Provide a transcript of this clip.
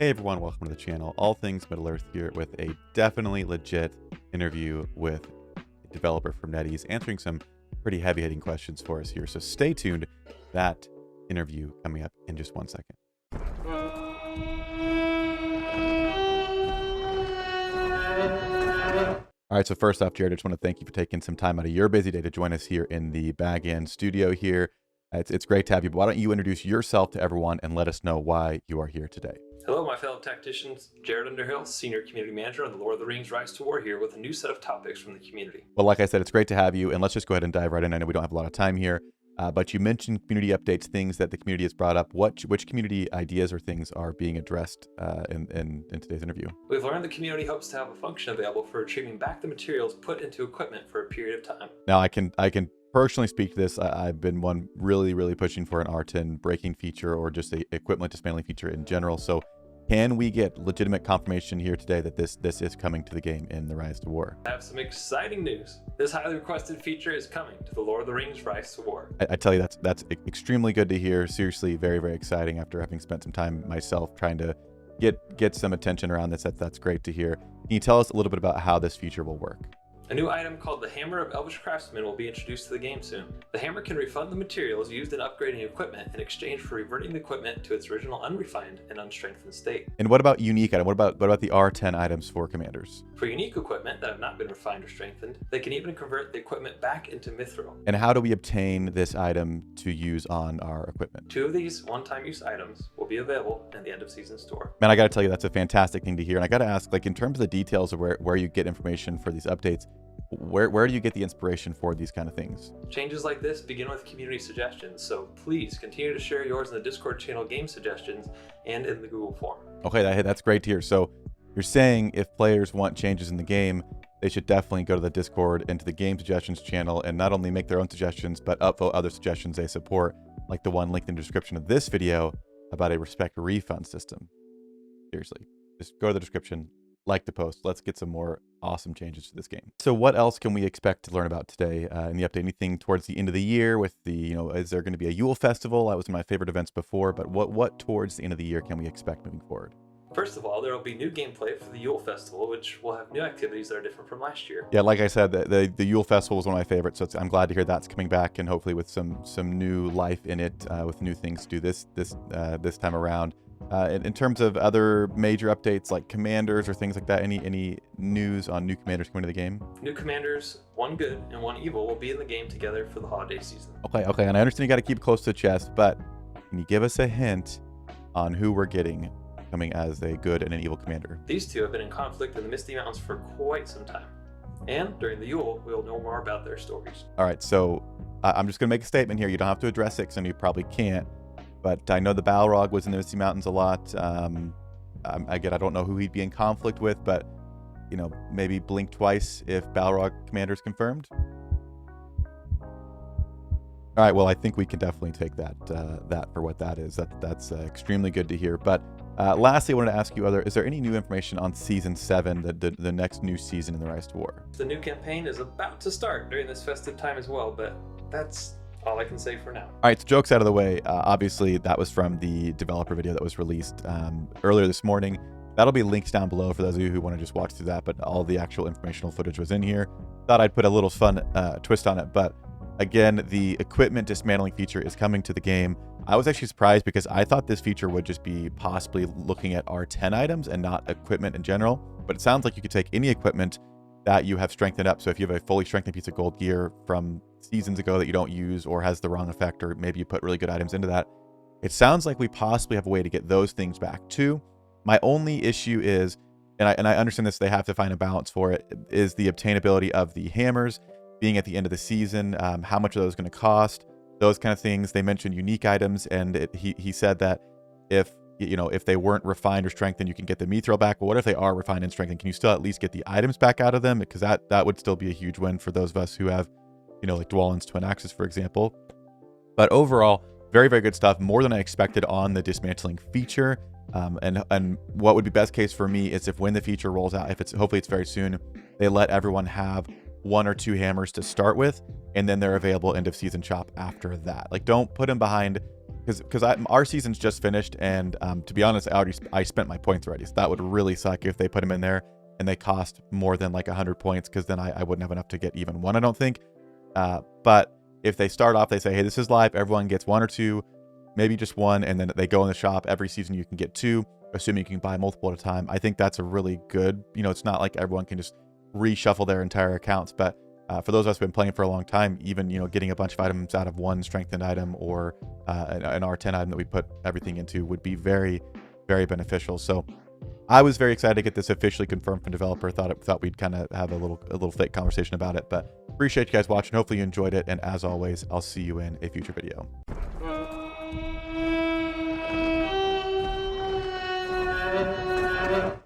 Hey everyone, welcome to the channel. All things Middle Earth here with a definitely legit interview with a developer from NetEase answering some pretty heavy-hitting questions for us here. So stay tuned. That interview coming up in just 1 second. All right, so first off, Jared, I just want to thank you for taking some time out of your busy day to join us here in the Bag End studio here. It's great to have you, but why don't you introduce yourself to everyone and let us know why you are here today. Hello, my fellow tacticians. Jared Underhill, Senior Community Manager on the Lord of the Rings Rise to War here with a new set of topics from the community. Well, like I said, it's great to have you, and let's just go ahead and dive right in. I know we don't have a lot of time here, but you mentioned community updates, things that the community has brought up. Which community ideas or things are being addressed in today's interview? We've learned the community hopes to have a function available for retrieving back the materials put into equipment for a period of time. Now, I can personally speak to this. I've been one really pushing for an R10 braking feature or just a equipment dismantling feature in general. So can we get legitimate confirmation here today that this is coming to the game in the Rise to War? I have some exciting news. This highly requested feature is coming to the Lord of the Rings Rise to War. I tell you, that's extremely good to hear. Seriously, very exciting after having spent some time myself trying to get some attention around this. That's great to hear. Can you tell us a little bit about how this feature will work? A new item called the Hammer of Elvish Craftsmen will be introduced to the game soon. The hammer can refund the materials used in upgrading equipment in exchange for reverting the equipment to its original unrefined and unstrengthened state. And what about unique item? What about the R10 items for commanders? For unique equipment that have not been refined or strengthened, they can even convert the equipment back into mithril. And how do we obtain this item to use on our equipment? 2 of these one-time use items will be available in the end of season store. Man, I gotta tell you, that's a fantastic thing to hear. And I gotta ask, like, in terms of the details of where you get information for these updates, where do you get the inspiration for these kind of things? Changes like this begin with community suggestions, so please continue to share yours in the Discord channel game suggestions and in the Google form. Okay, that's great to hear. So you're saying if players want changes in the game, they should definitely go to the Discord and to the game suggestions channel and not only make their own suggestions, but upvote other suggestions they support, like the one linked in the description of this video about a respect refund system. Seriously, just go to the description, like the post. Let's get some more awesome changes to this game. So what else can we expect to learn about today in the update? Anything towards the end of the year with the, is there going to be a Yule Festival? That was one of my favorite events before, but what towards the end of the year can we expect moving forward? First of all, there will be new gameplay for the Yule Festival, which will have new activities that are different from last year. Yeah, like I said, the Yule Festival was one of my favorites, so I'm glad to hear that's coming back and hopefully with some new life in it, with new things to do this time around. In terms of other major updates like commanders or things like that, any news on new commanders coming to the game? New commanders, one good and one evil, will be in the game together for the holiday season. Okay, and I understand you got to keep it close to the chest, but can you give us a hint on who we're getting coming as a good and an evil commander? These two have been in conflict in the Misty Mountains for quite some time, and during the Yule, we'll know more about their stories. All right, so I'm just going to make a statement here. You don't have to address it because you probably can't. But I know the Balrog was in the Misty Mountains a lot. Again, I don't know who he'd be in conflict with, but, maybe blink twice if Balrog commander is confirmed. All right, well, I think we can definitely take that for what that is. That's extremely good to hear. But lastly, I wanted to ask you, is there any new information on Season 7, the next new season in the Rise to War? The new campaign is about to start during this festive time as well, but that's all I can say for now. All right, so jokes out of the way. Obviously, that was from the developer video that was released earlier this morning. That'll be linked down below for those of you who want to just watch through that, but all the actual informational footage was in here. Thought I'd put a little fun twist on it, but again, the equipment dismantling feature is coming to the game. I was actually surprised because I thought this feature would just be possibly looking at R10 items and not equipment in general, but it sounds like you could take any equipment that you have strengthened up. So if you have a fully strengthened piece of gold gear from seasons ago that you don't use or has the wrong effect, or maybe you put really good items into that, it sounds like we possibly have a way to get those things back too. My only issue is, and I understand this, they have to find a balance for it, is the obtainability of the hammers being at the end of the season. How much are those going to cost? Those kind of things. They mentioned unique items, and he said that if they weren't refined or strengthened, you can get the mithril back. Well, what if they are refined and strengthened? Can you still at least get the items back out of them? Because that would still be a huge win for those of us who have, like Dwalin's Twin Axes, for example. But overall, very good stuff. More than I expected on the dismantling feature. And what would be best case for me is when the feature rolls out, hopefully it's very soon, they let everyone have 1 or 2 hammers to start with, and then they're available end of season shop after that. Like, don't put them behind because our season's just finished, and to be honest, I spent my points already. So that would really suck if they put them in there and they cost more than like 100 points, because then I wouldn't have enough to get even one, I don't think. But if they start off, they say, hey, this is live, everyone gets 1 or 2, maybe just 1, and then they go in the shop. Every season you can get 2, assuming you can buy multiple at a time. I think that's a really good, it's not like everyone can just reshuffle their entire accounts, but for those of us who've been playing for a long time, even, getting a bunch of items out of one strengthened item or an R10 item that we put everything into would be very, very beneficial. So I was very excited to get this officially confirmed from developer. Thought we'd kind of have a little fake conversation about it, but appreciate you guys watching. Hopefully you enjoyed it. And as always, I'll see you in a future video.